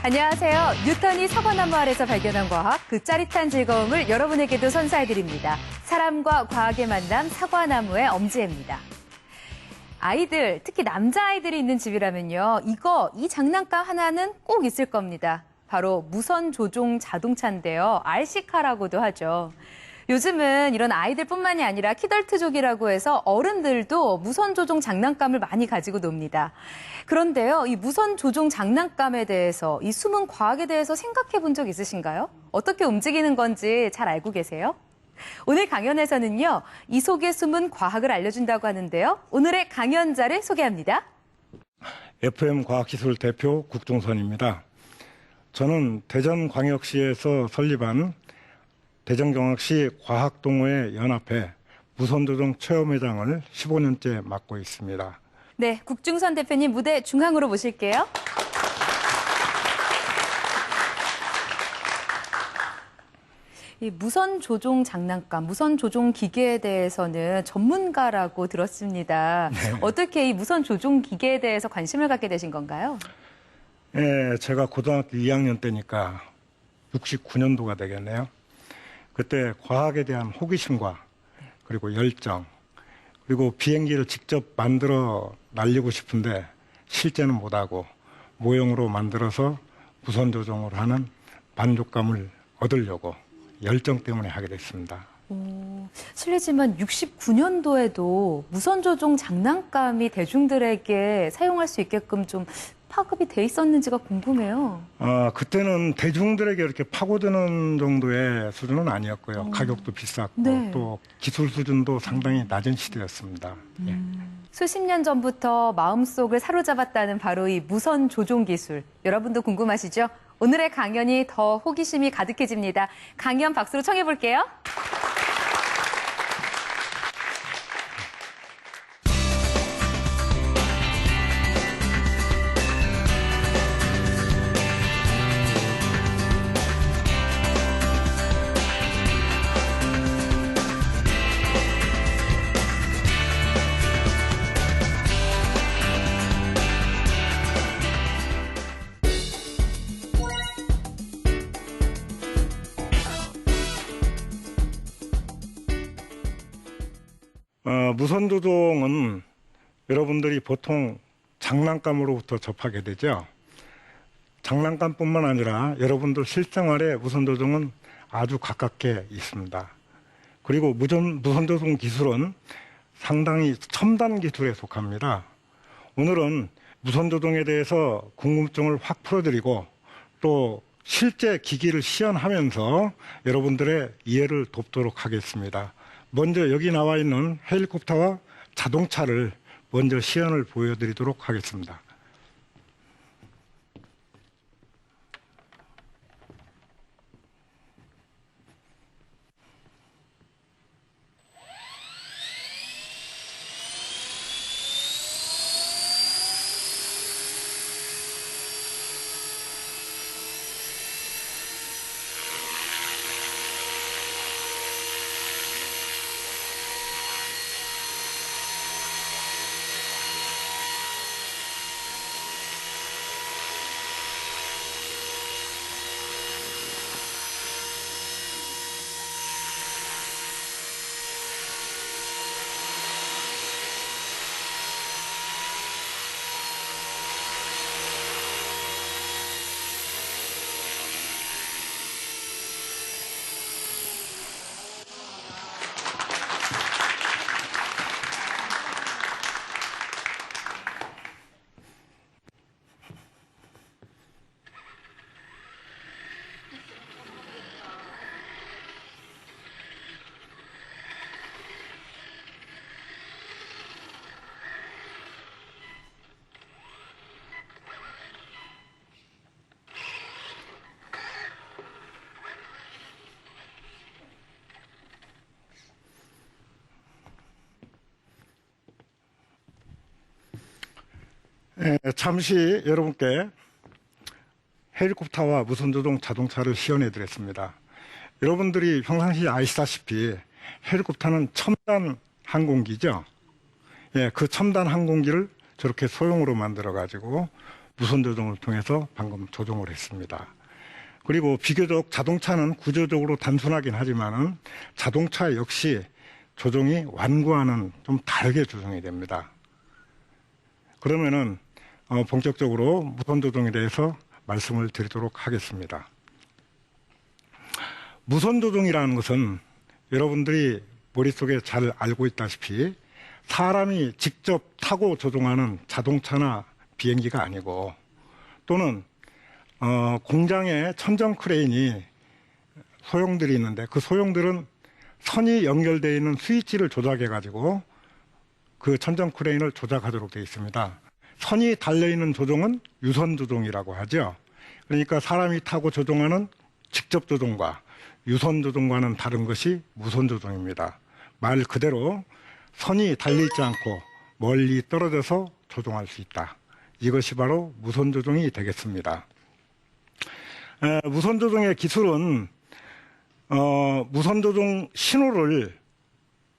안녕하세요. 뉴턴이 사과나무 아래서 발견한 과학, 그 짜릿한 즐거움을 여러분에게도 선사해드립니다. 사람과 과학의 만남, 사과나무의 엄지혜입니다. 아이들, 특히 남자아이들이 있는 집이라면요. 이 장난감 하나는 꼭 있을 겁니다. 바로 무선 조종 자동차인데요. RC카라고도 하죠. 요즘은 이런 아이들뿐만이 아니라 키덜트족이라고 해서 어른들도 무선 조종 장난감을 많이 가지고 놉니다. 그런데요, 이 무선 조종 장난감에 대해서, 이 숨은 과학에 대해서 생각해 본 적 있으신가요? 어떻게 움직이는 건지 잘 알고 계세요? 오늘 강연에서는요, 이 속에 숨은 과학을 알려준다고 하는데요. 오늘의 강연자를 소개합니다. FM과학기술 대표 국종선입니다. 저는 대전광역시에서 설립한 대전경학시 과학동호회 연합회 무선조종 체험회장을 15년째 맡고 있습니다. 네, 국중선 대표님 무대 중앙으로 모실게요. 이 무선 조종 장난감, 무선 조종 기계에 대해서는 전문가라고 들었습니다. 네. 어떻게 이 무선 조종 기계에 대해서 관심을 갖게 되신 건가요? 네, 제가 고등학교 2학년 때니까 69년도가 되겠네요. 그때 과학에 대한 호기심과 그리고 열정, 그리고 비행기를 직접 만들어 날리고 싶은데 실제는 못하고 모형으로 만들어서 무선 조종을 하는 만족감을 얻으려고 열정 때문에 하게 됐습니다. 실례지만 69년도에도 무선 조종 장난감이 대중들에게 사용할 수 있게끔 좀 파급이 돼 있었는지가 궁금해요. 그때는 대중들에게 이렇게 파고드는 정도의 수준은 아니었고요. 가격도 비쌌고 네. 또 기술 수준도 상당히 낮은 시대였습니다. 예. 수십 년 전부터 마음속을 사로잡았다는 바로 이 무선 조종 기술. 여러분도 궁금하시죠? 오늘의 강연이 더 호기심이 가득해집니다. 강연 박수로 청해 볼게요. 무선 조종은 여러분들이 보통 장난감으로부터 접하게 되죠. 장난감뿐만 아니라 여러분들 실생활에 무선 조종은 아주 가깝게 있습니다. 그리고 무선 조종 기술은 상당히 첨단 기술에 속합니다. 오늘은 무선 조종에 대해서 궁금증을 확 풀어드리고 또 실제 기기를 시연하면서 여러분들의 이해를 돕도록 하겠습니다. 먼저 여기 나와 있는 헬리콥터와 자동차를 먼저 시연을 보여드리도록 하겠습니다. 잠시 여러분께 헬리콥터와 무선조종 자동차를 시연해 드렸습니다. 여러분들이 평상시 아시다시피 헬리콥터는 첨단 항공기죠. 그 첨단 항공기를 저렇게 소형으로 만들어가지고 무선 조종을 통해서 방금 조종을 했습니다. 그리고 비교적 자동차는 구조적으로 단순하긴 하지만은 자동차 역시 조종이 완구와는 좀 다르게 조종이 됩니다. 그러면은 본격적으로 무선 조종에 대해서 말씀을 드리도록 하겠습니다. 무선 조종이라는 것은 여러분들이 머릿속에 잘 알고 있다시피 사람이 직접 타고 조종하는 자동차나 비행기가 아니고 또는 공장에 천정 크레인이 소형들이 있는데 그 소형들은 선이 연결되어 있는 스위치를 조작해 가지고 그 천정 크레인을 조작하도록 되어 있습니다. 선이 달려있는 조종은 유선 조종이라고 하죠. 그러니까 사람이 타고 조종하는 직접 조종과 유선 조종과는 다른 것이 무선 조종입니다. 말 그대로 선이 달려있지 않고 멀리 떨어져서 조종할 수 있다. 이것이 바로 무선 조종이 되겠습니다. 무선 조종의 기술은 무선 조종 신호를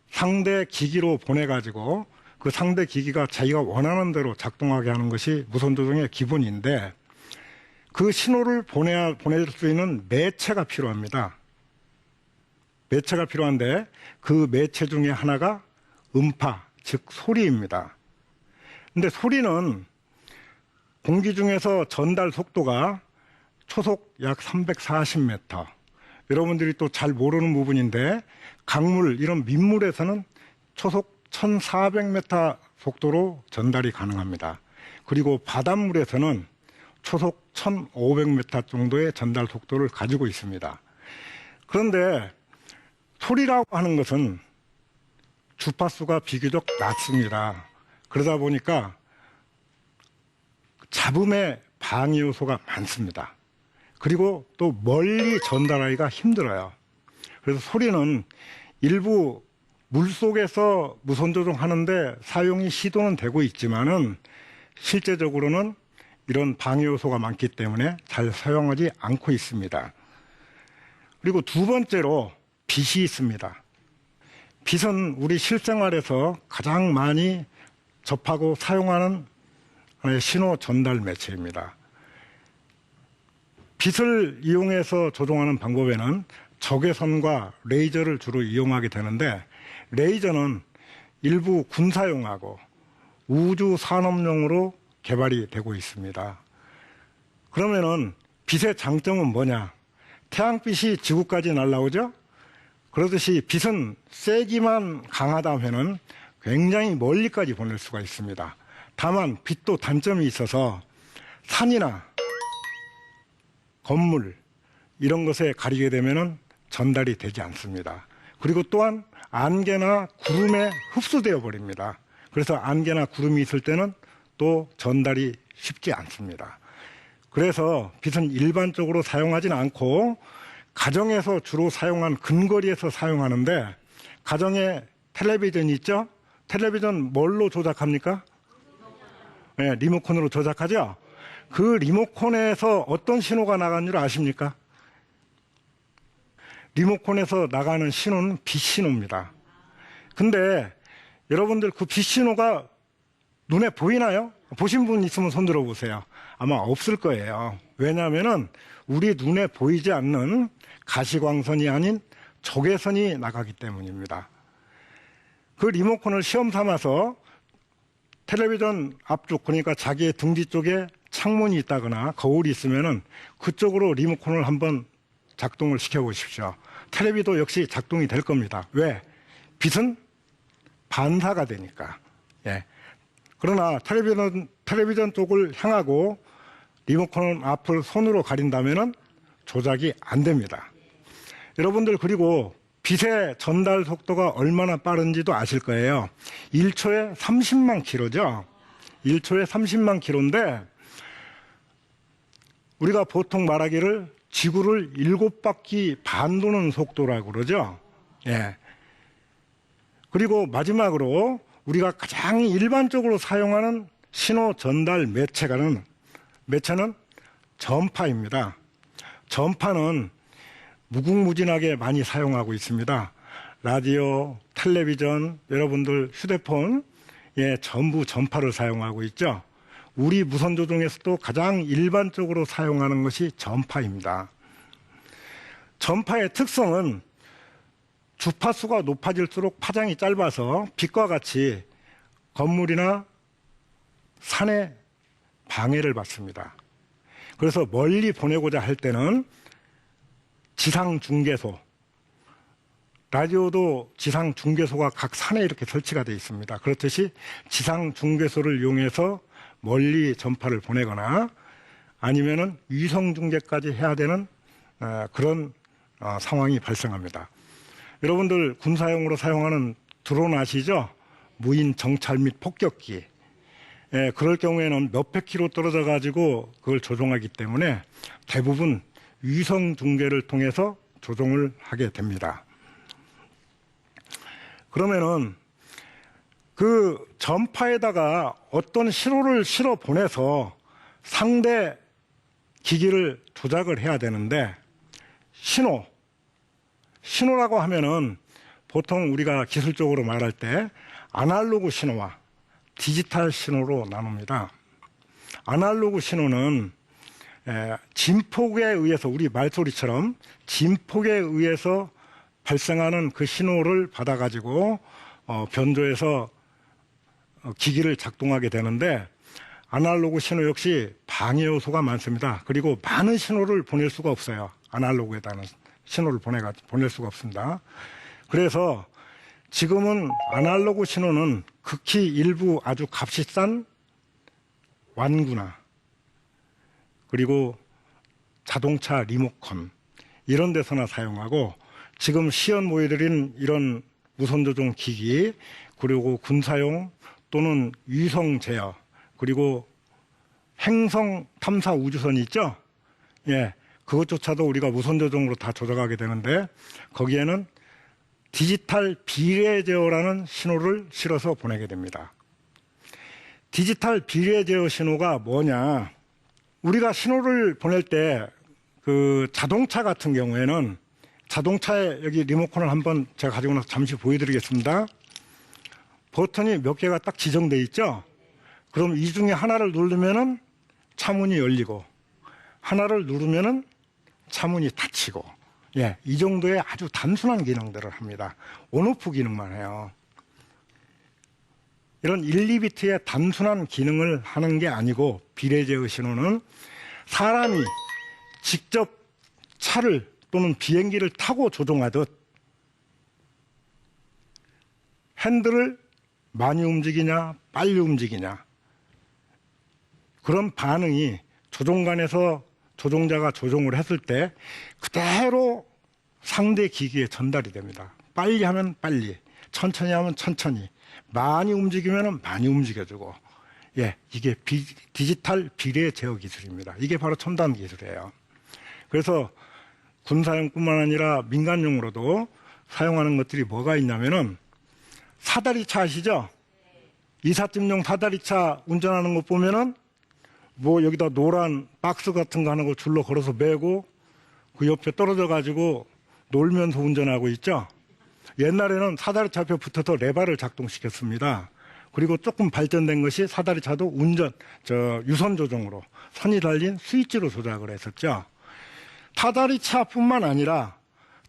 상대 기기로 보내가지고 그 상대 기기가 자기가 원하는 대로 작동하게 하는 것이 무선 조종의 기본인데 그 신호를 보낼 수 있는 매체가 필요합니다. 매체가 필요한데 그 매체 중에 하나가 음파, 즉 소리입니다. 근데 소리는 공기 중에서 전달 속도가 초속 약 340m. 여러분들이 또 잘 모르는 부분인데 강물, 이런 민물에서는 초속 1400m 속도로 전달이 가능합니다. 그리고 바닷물에서는 초속 1500m 정도의 전달 속도를 가지고 있습니다. 그런데 소리라고 하는 것은 주파수가 비교적 낮습니다. 그러다 보니까 잡음의 방해 요소가 많습니다. 그리고 또 멀리 전달하기가 힘들어요. 그래서 소리는 일부 물속에서 무선 조종하는데 사용이 시도는 되고 있지만은 실제적으로는 이런 방해 요소가 많기 때문에 잘 사용하지 않고 있습니다. 그리고 두 번째로 빛이 있습니다. 빛은 우리 실생활에서 가장 많이 접하고 사용하는 하나의 신호 전달 매체입니다. 빛을 이용해서 조종하는 방법에는 적외선과 레이저를 주로 이용하게 되는데 레이저는 일부 군사용하고 우주 산업용으로 개발이 되고 있습니다. 그러면은 빛의 장점은 뭐냐? 태양빛이 지구까지 날아오죠? 그러듯이 빛은 세기만 강하다면은 굉장히 멀리까지 보낼 수가 있습니다. 다만 빛도 단점이 있어서 산이나 건물 이런 것에 가리게 되면은 전달이 되지 않습니다. 그리고 또한 안개나 구름에 흡수되어 버립니다. 그래서 안개나 구름이 있을 때는 또 전달이 쉽지 않습니다. 그래서 빛은 일반적으로 사용하지는 않고 가정에서 주로 사용한 근거리에서 사용하는데 가정에 텔레비전 있죠? 텔레비전 뭘로 조작합니까? 네, 리모컨으로 조작하죠? 그 리모컨에서 어떤 신호가 나가는 줄 아십니까? 리모컨에서 나가는 신호는 빛 신호입니다. 근데 여러분들 그 빛 신호가 눈에 보이나요? 보신 분 있으면 손 들어보세요. 아마 없을 거예요. 왜냐하면 우리 눈에 보이지 않는 가시광선이 아닌 적외선이 나가기 때문입니다. 그 리모컨을 시험 삼아서 텔레비전 앞쪽, 그러니까 자기의 등 뒤쪽에 창문이 있다거나 거울이 있으면은 그쪽으로 리모컨을 한번 작동을 시켜보십시오. 텔레비도 역시 작동이 될 겁니다. 왜? 빛은 반사가 되니까. 예. 그러나 텔레비전 쪽을 향하고 리모컨 앞을 손으로 가린다면은 조작이 안 됩니다. 여러분들 그리고 빛의 전달 속도가 얼마나 빠른지도 아실 거예요. 1초에 30만 킬로죠. 1초에 30만 킬로인데 우리가 보통 말하기를 지구를 7바퀴 반 도는 속도라고 그러죠. 예. 그리고 마지막으로 우리가 가장 일반적으로 사용하는 신호 전달 매체는 전파입니다. 전파는 무궁무진하게 많이 사용하고 있습니다. 라디오, 텔레비전, 여러분들 휴대폰 예, 전부 전파를 사용하고 있죠. 우리 무선 조종에서도 가장 일반적으로 사용하는 것이 전파입니다. 전파의 특성은 주파수가 높아질수록 파장이 짧아서 빛과 같이 건물이나 산에 방해를 받습니다. 그래서 멀리 보내고자 할 때는 지상 중계소, 라디오도 지상 중계소가 각 산에 이렇게 설치가 되어 있습니다. 그렇듯이 지상 중계소를 이용해서 멀리 전파를 보내거나 아니면은 위성 중계까지 해야 되는 그런 상황이 발생합니다. 여러분들 군사용으로 사용하는 드론 아시죠? 무인 정찰 및 폭격기. 예, 그럴 경우에는 몇백 킬로 떨어져 가지고 그걸 조종하기 때문에 대부분 위성 중계를 통해서 조종을 하게 됩니다. 그러면은 그 전파에다가 어떤 신호를 실어 보내서 상대 기기를 조작을 해야 되는데 신호라고 하면은 보통 우리가 기술적으로 말할 때 아날로그 신호와 디지털 신호로 나눕니다. 아날로그 신호는 진폭에 의해서 우리 말소리처럼 진폭에 의해서 발생하는 그 신호를 받아가지고 변조해서 기기를 작동하게 되는데 아날로그 신호 역시 방해 요소가 많습니다. 그리고 많은 신호를 보낼 수가 없어요. 아날로그에다는 신호를 보낼 수가 없습니다. 그래서 지금은 아날로그 신호는 극히 일부 아주 값이 싼 완구나 그리고 자동차 리모컨 이런 데서나 사용하고 지금 시연 보여드린 이런 무선조종 기기 그리고 군사용 또는 위성 제어 그리고 행성 탐사 우주선이 있죠? 예, 그것조차도 우리가 무선조종으로 다 조작하게 되는데 거기에는 디지털 비례 제어라는 신호를 실어서 보내게 됩니다. 디지털 비례 제어 신호가 뭐냐? 우리가 신호를 보낼 때 그 자동차 같은 경우에는 자동차에 여기 리모컨을 한번 제가 가지고 나서 잠시 보여드리겠습니다. 버튼이 몇 개가 딱 지정돼 있죠? 그럼 이 중에 하나를 누르면은 차문이 열리고 하나를 누르면은 차문이 닫히고 예, 이 정도의 아주 단순한 기능들을 합니다. 온오프 기능만 해요. 이런 1, 2비트의 단순한 기능을 하는 게 아니고 비례 제어 신호는 사람이 직접 차를 또는 비행기를 타고 조종하듯 핸들을 많이 움직이냐 빨리 움직이냐 그런 반응이 조종관에서 조종자가 조종을 했을 때 그대로 상대 기기에 전달이 됩니다. 빨리 하면 빨리, 천천히 하면 천천히, 많이 움직이면 많이 움직여주고 예, 이게 디지털 비례 제어 기술입니다. 이게 바로 첨단 기술이에요. 그래서 군사용뿐만 아니라 민간용으로도 사용하는 것들이 뭐가 있냐면은 사다리차 아시죠? 이삿짐용 사다리차 운전하는 거 보면은 뭐 여기다 노란 박스 같은 거 하나 거 줄로 걸어서 메고 그 옆에 떨어져 가지고 놀면서 운전하고 있죠. 옛날에는 사다리차 앞에 붙어서 레바를 작동시켰습니다. 그리고 조금 발전된 것이 사다리차도 유선 조종으로 선이 달린 스위치로 조작을 했었죠. 사다리차뿐만 아니라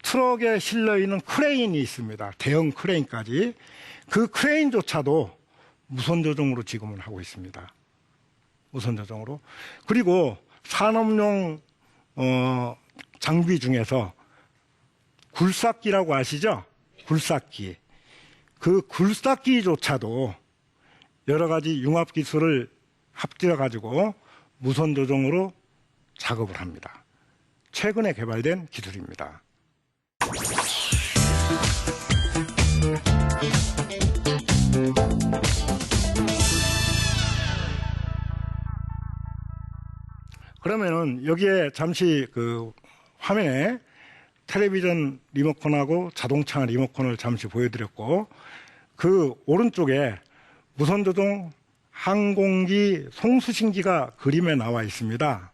트럭에 실려 있는 크레인이 있습니다. 대형 크레인까지. 그 크레인조차도 무선 조종으로 지금은 하고 있습니다. 무선 조종으로. 그리고 산업용 장비 중에서 굴삭기라고 아시죠? 굴삭기. 그 굴삭기조차도 여러 가지 융합 기술을 합쳐 가지고 무선 조종으로 작업을 합니다. 최근에 개발된 기술입니다. 그러면은 여기에 잠시 그 화면에 텔레비전 리모컨하고 자동차 리모컨을 잠시 보여드렸고 그 오른쪽에 무선조종 항공기 송수신기가 그림에 나와 있습니다.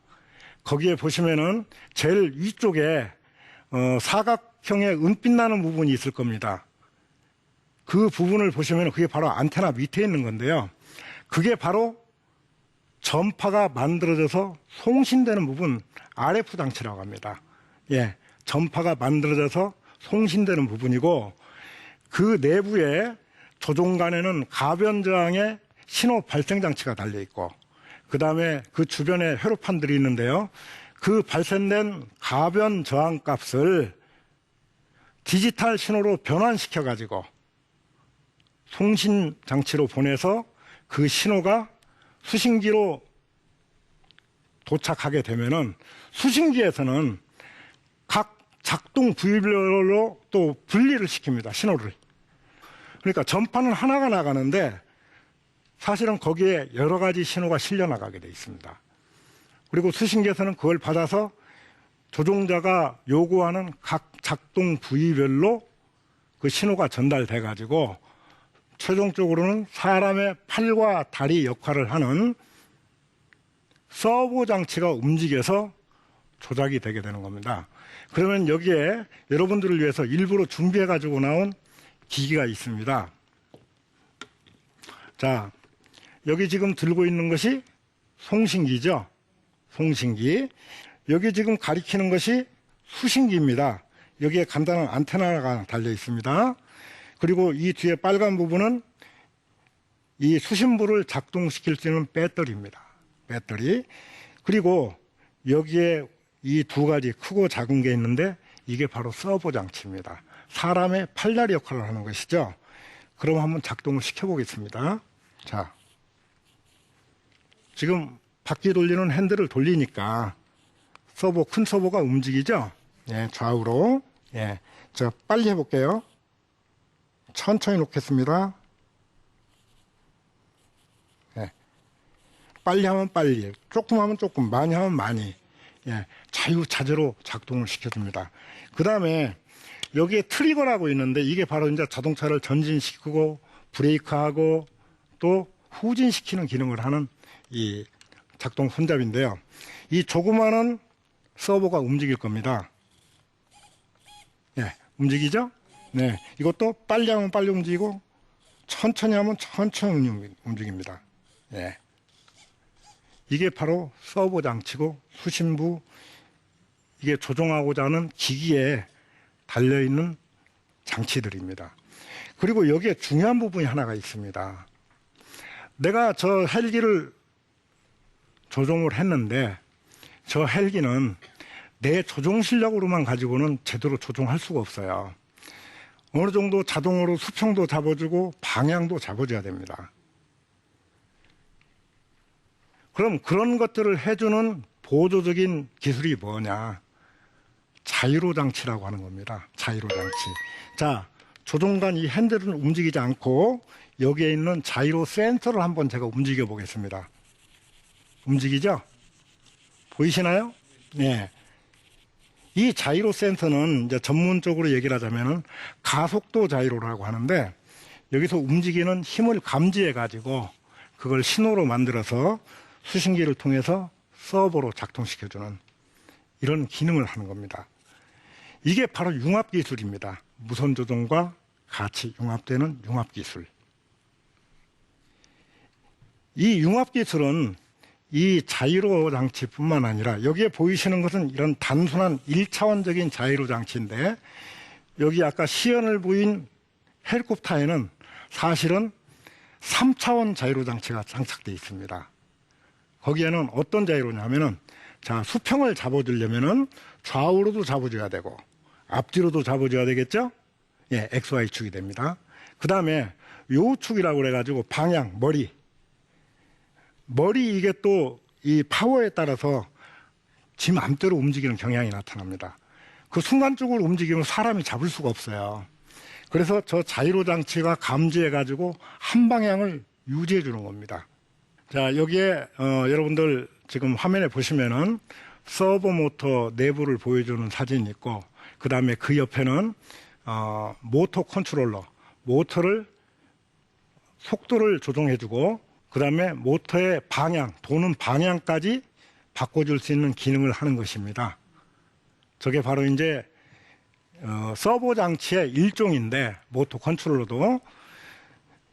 거기에 보시면은 제일 위쪽에 사각형의 은빛 나는 부분이 있을 겁니다. 그 부분을 보시면 그게 바로 안테나 밑에 있는 건데요. 그게 바로 전파가 만들어져서 송신되는 부분 RF 장치라고 합니다. 예, 전파가 만들어져서 송신되는 부분이고 그 내부에 조종간에는 가변 저항의 신호 발생 장치가 달려 있고 그 다음에 그 주변에 회로판들이 있는데요. 그 발생된 가변 저항 값을 디지털 신호로 변환시켜 가지고 송신 장치로 보내서 그 신호가 수신기로 도착하게 되면은 수신기에서는 각 작동 부위별로 또 분리를 시킵니다. 신호를. 그러니까 전파는 하나가 나가는데 사실은 거기에 여러 가지 신호가 실려 나가게 돼 있습니다. 그리고 수신기에서는 그걸 받아서 조종자가 요구하는 각 작동 부위별로 그 신호가 전달돼 가지고 최종적으로는 사람의 팔과 다리 역할을 하는 서버 장치가 움직여서 조작이 되게 되는 겁니다. 그러면 여기에 여러분들을 위해서 일부러 준비해 가지고 나온 기기가 있습니다. 자, 여기 지금 들고 있는 것이 송신기죠. 송신기. 여기 지금 가리키는 것이 수신기입니다. 여기에 간단한 안테나가 달려 있습니다. 그리고 이 뒤에 빨간 부분은 이 수신부를 작동시킬 수 있는 배터리입니다. 배터리. 그리고 여기에 이 두 가지 크고 작은 게 있는데 이게 바로 서버 장치입니다. 사람의 팔다리 역할을 하는 것이죠. 그럼 한번 작동을 시켜보겠습니다. 자, 지금 바퀴 돌리는 핸들을 돌리니까 서버, 큰 서버가 움직이죠. 예, 좌우로. 예, 자, 빨리 해볼게요. 천천히 놓겠습니다. 예, 빨리 하면 빨리, 조금 하면 조금, 많이 하면 많이. 예, 자유자재로 작동을 시켜줍니다. 그 다음에 여기에 트리거라고 있는데 이게 바로 이제 자동차를 전진시키고 브레이크하고 또 후진시키는 기능을 하는 이 작동 손잡이인데요. 이 조그마한 서버가 움직일 겁니다. 예, 움직이죠? 네, 이것도 빨리 하면 빨리 움직이고 천천히 하면 천천히 움직입니다. 예. 이게 바로 서버 장치고 수신부, 이게 조종하고자 하는 기기에 달려있는 장치들입니다. 그리고 여기에 중요한 부분이 하나가 있습니다. 내가 저 헬기를 조종을 했는데 저 헬기는 내 조종 실력으로만 가지고는 제대로 조종할 수가 없어요. 어느 정도 자동으로 수평도 잡아주고 방향도 잡아줘야 됩니다. 그럼 그런 것들을 해주는 보조적인 기술이 뭐냐? 자이로 장치라고 하는 겁니다. 자이로 장치. 자, 조종간 이 핸들은 움직이지 않고 여기에 있는 자이로 센서를 한번 제가 움직여 보겠습니다. 움직이죠? 보이시나요? 네. 이 자이로 센서는 이제 전문적으로 얘기를 하자면은 가속도 자이로라고 하는데 여기서 움직이는 힘을 감지해 가지고 그걸 신호로 만들어서 수신기를 통해서 서버로 작동시켜주는 이런 기능을 하는 겁니다. 이게 바로 융합기술입니다. 무선 조종과 같이 융합되는 융합기술. 이 융합기술은 이 자이로 장치뿐만 아니라 여기에 보이시는 것은 이런 단순한 1차원적인 자이로 장치인데 여기 아까 시연을 보인 헬리콥터에는 사실은 3차원 자이로 장치가 장착되어 있습니다. 거기에는 어떤 자이로냐면은 자, 수평을 잡아주려면은 좌우로도 잡아줘야 되고 앞뒤로도 잡아줘야 되겠죠? 예, XY축이 됩니다. 그 다음에 요축이라고 그래가지고 방향, 머리 이게 또 이 파워에 따라서 지 맘대로 움직이는 경향이 나타납니다. 그 순간적으로 움직이면 사람이 잡을 수가 없어요. 그래서 저 자이로 장치가 감지해가지고 한 방향을 유지해 주는 겁니다. 자, 여기에 여러분들 지금 화면에 보시면은 서버 모터 내부를 보여주는 사진이 있고 그 다음에 그 옆에는 모터 컨트롤러, 모터를 속도를 조정해주고 그 다음에 모터의 방향, 도는 방향까지 바꿔줄 수 있는 기능을 하는 것입니다. 저게 바로 이제 서버 장치의 일종인데 모터 컨트롤러도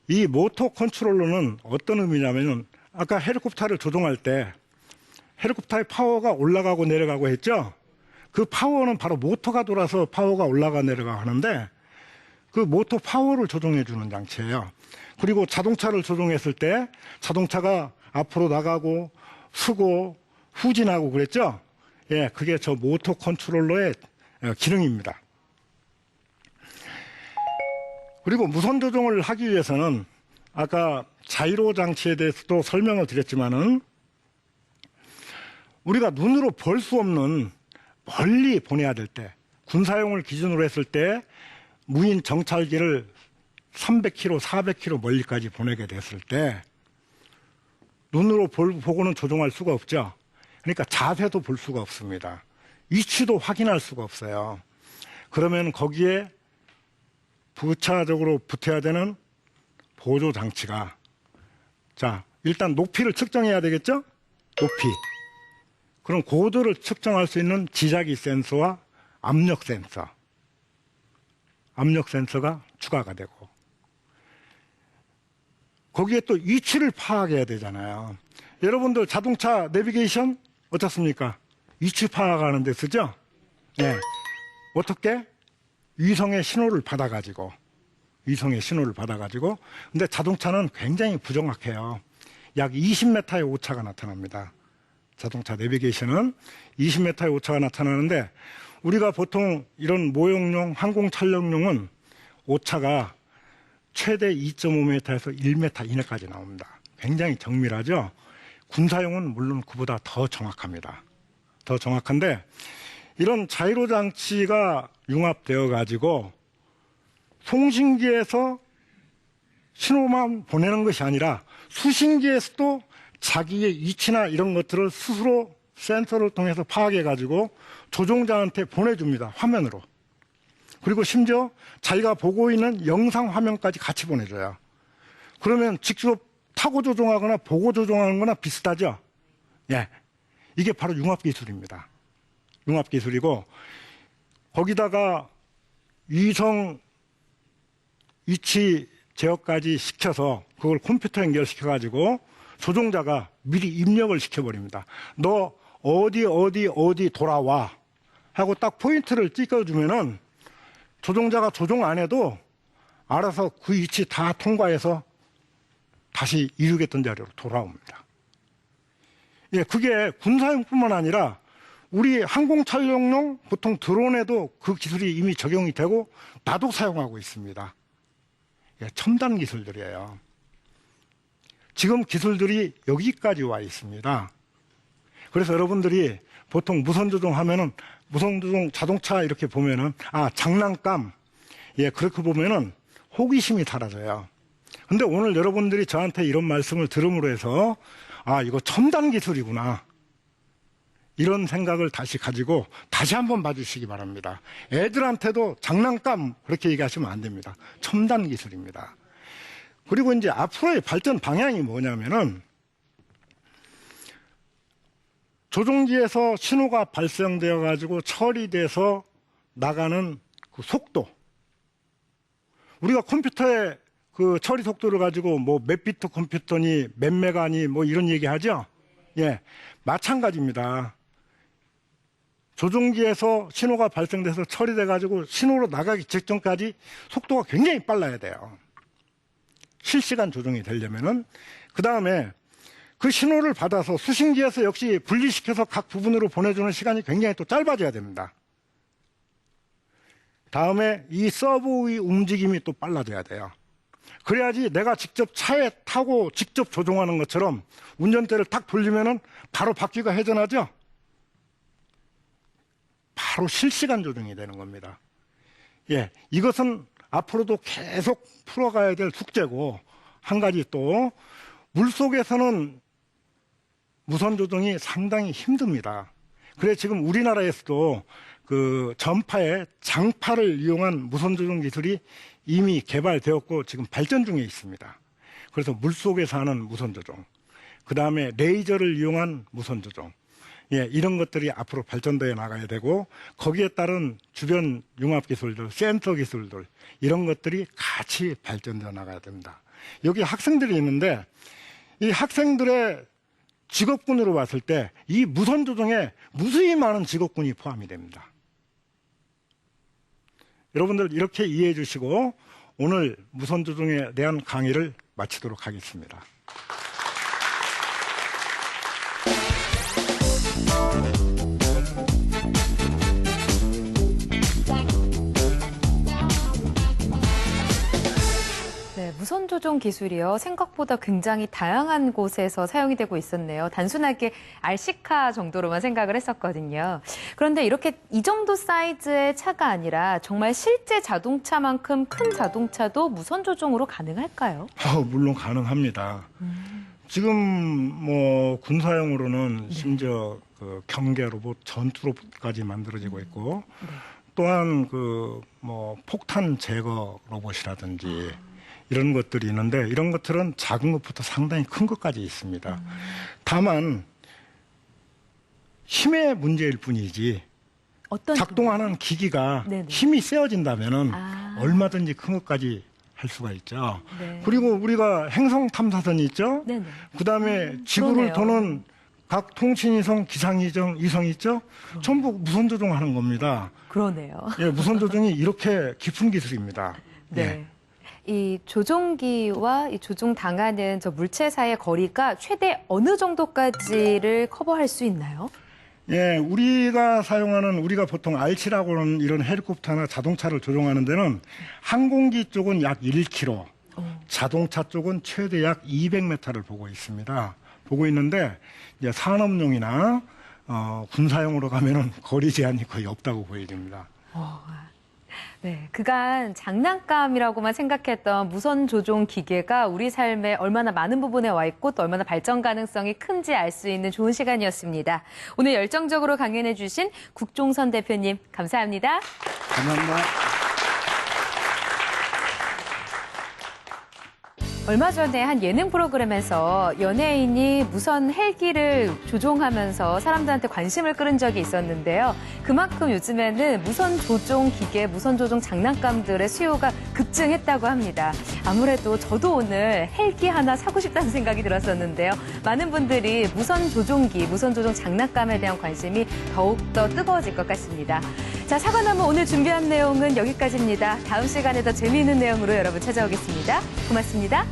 이 모터 컨트롤러는 어떤 의미냐면은 아까 헬리콥터를 조종할 때 헬리콥터의 파워가 올라가고 내려가고 했죠. 그 파워는 바로 모터가 돌아서 파워가 올라가 내려가 하는데 그 모터 파워를 조종해 주는 장치예요. 그리고 자동차를 조종했을 때 자동차가 앞으로 나가고 서고 후진하고 그랬죠. 예, 그게 저 모터 컨트롤러의 기능입니다. 그리고 무선 조종을 하기 위해서는 아까 자이로 장치에 대해서도 설명을 드렸지만은 우리가 눈으로 볼 수 없는 멀리 보내야 될 때 군사용을 기준으로 했을 때 무인 정찰기를 300km, 400km 멀리까지 보내게 됐을 때 눈으로 보고는 조종할 수가 없죠. 그러니까 자세도 볼 수가 없습니다. 위치도 확인할 수가 없어요. 그러면 거기에 부차적으로 붙어야 되는 보조 장치가 자 일단 높이를 측정해야 되겠죠? 높이. 그럼 고도를 측정할 수 있는 지자기 센서와 압력 센서가 추가가 되고 거기에 또 위치를 파악해야 되잖아요. 여러분들 자동차 내비게이션 어떻습니까? 위치 파악하는 데 쓰죠? 네. 어떻게? 위성의 신호를 받아가지고 근데 자동차는 굉장히 부정확해요. 약 20m의 오차가 나타납니다. 자동차 내비게이션은 20m의 오차가 나타나는데 우리가 보통 이런 모형용 항공 촬영용은 오차가 최대 2.5m에서 1m 이내까지 나옵니다. 굉장히 정밀하죠. 군사용은 물론 그보다 더 정확합니다. 더 정확한데 이런 자이로 장치가 융합되어 가지고 송신기에서 신호만 보내는 것이 아니라 수신기에서도 자기의 위치나 이런 것들을 스스로 센서를 통해서 파악해 가지고 조종자한테 보내줍니다. 화면으로. 그리고 심지어 자기가 보고 있는 영상 화면까지 같이 보내줘요. 그러면 직접 타고 조종하거나 보고 조종하는 거나 비슷하죠? 예. 이게 바로 융합기술입니다. 융합기술이고 거기다가 위성 위치 제어까지 시켜서 그걸 컴퓨터 연결시켜가지고 조종자가 미리 입력을 시켜버립니다. 너 어디 돌아와 하고 딱 포인트를 찍어주면은 조종자가 조종 안 해도 알아서 그 위치 다 통과해서 다시 이륙했던 자리로 돌아옵니다. 예, 그게 군사용뿐만 아니라 우리 항공 촬영용 보통 드론에도 그 기술이 이미 적용이 되고 나도 사용하고 있습니다. 예, 첨단 기술들이에요. 지금 기술들이 여기까지 와 있습니다. 그래서 여러분들이 보통 무선 조종하면은 무선 조종 자동차 이렇게 보면은 장난감 예 그렇게 보면은 호기심이 사라져요. 근데 오늘 여러분들이 저한테 이런 말씀을 들음으로 해서 이거 첨단 기술이구나 이런 생각을 다시 가지고 다시 한번 봐주시기 바랍니다. 애들한테도 장난감 그렇게 얘기하시면 안 됩니다. 첨단 기술입니다. 그리고 이제 앞으로의 발전 방향이 뭐냐면은 조종기에서 신호가 발생되어 가지고 처리돼서 나가는 그 속도. 우리가 컴퓨터에 그 처리 속도를 가지고 뭐 몇 비트 컴퓨터니 몇 메가니 뭐 이런 얘기 하죠? 예. 마찬가지입니다. 조종기에서 신호가 발생돼서 처리돼 가지고 신호로 나가기 직전까지 속도가 굉장히 빨라야 돼요. 실시간 조종이 되려면은 그 다음에 그 신호를 받아서 수신기에서 역시 분리시켜서 각 부분으로 보내주는 시간이 굉장히 또 짧아져야 됩니다. 다음에 이 서버의 움직임이 또 빨라져야 돼요. 그래야지 내가 직접 차에 타고 직접 조종하는 것처럼 운전대를 탁 돌리면은 바로 바퀴가 회전하죠? 바로 실시간 조종이 되는 겁니다. 예, 이것은 앞으로도 계속 풀어가야 될 숙제고 한 가지 또 물속에서는 무선 조종이 상당히 힘듭니다. 그래서 지금 우리나라에서도 그 전파에 장파를 이용한 무선 조종 기술이 이미 개발되었고 지금 발전 중에 있습니다. 그래서 물속에서 하는 무선 조종, 그 다음에 레이저를 이용한 무선 조종, 예, 이런 것들이 앞으로 발전되어 나가야 되고 거기에 따른 주변 융합 기술들, 센서 기술들 이런 것들이 같이 발전되어 나가야 됩니다. 여기 학생들이 있는데 이 학생들의 직업군으로 봤을 때 이 무선 조종에 무수히 많은 직업군이 포함이 됩니다. 여러분들 이렇게 이해해 주시고 오늘 무선 조종에 대한 강의를 마치도록 하겠습니다. 네, 무선 조종 기술이요. 생각보다 굉장히 다양한 곳에서 사용이 되고 있었네요. 단순하게 RC카 정도로만 생각을 했었거든요. 그런데 이렇게 이 정도 사이즈의 차가 아니라 정말 실제 자동차만큼 큰 자동차도 무선 조종으로 가능할까요? 물론 가능합니다. 지금 뭐 군사용으로는 심지어 그 경계 로봇, 전투 로봇까지 만들어지고 있고 또한 그 뭐 폭탄 제거 로봇이라든지 이런 것들이 있는데 이런 것들은 작은 것부터 상당히 큰 것까지 있습니다. 다만 힘의 문제일 뿐이지 어떤 작동하는 기기가 네네. 힘이 세어진다면은 얼마든지 큰 것까지 할 수가 있죠. 네. 그리고 우리가 행성 탐사선이 있죠. 네네. 그다음에 지구를 그러네요. 도는 각 통신위성, 기상이성 있죠. 전부 무선 조종하는 겁니다. 그러네요. 예, 무선 조종이 이렇게 깊은 기술입니다. 네. 예. 이 조종기와 이 조종 당하는 저 물체 사이의 거리가 최대 어느 정도까지를 커버할 수 있나요? 예, 우리가 보통 R7라고 하는 이런 헬리콥터나 자동차를 조종하는 데는 항공기 쪽은 약 1km, 자동차 쪽은 최대 약 200m를 보고 있습니다. 보고 있는데 이제 산업용이나 군사용으로 가면은 거리 제한이 거의 없다고 보여집니다. 네, 그간 장난감이라고만 생각했던 무선 조종 기계가 우리 삶에 얼마나 많은 부분에 와 있고 또 얼마나 발전 가능성이 큰지 알 수 있는 좋은 시간이었습니다. 오늘 열정적으로 강연해 주신 국종선 대표님 감사합니다. 감사합니다. 얼마 전에 한 예능 프로그램에서 연예인이 무선 헬기를 조종하면서 사람들한테 관심을 끌은 적이 있었는데요. 그만큼 요즘에는 무선 조종 기계, 무선 조종 장난감들의 수요가 급증했다고 합니다. 아무래도 저도 오늘 헬기 하나 사고 싶다는 생각이 들었었는데요. 많은 분들이 무선 조종기, 무선 조종 장난감에 대한 관심이 더욱더 뜨거워질 것 같습니다. 자, 사과나무 오늘 준비한 내용은 여기까지입니다. 다음 시간에 더 재미있는 내용으로 여러분 찾아오겠습니다. 고맙습니다.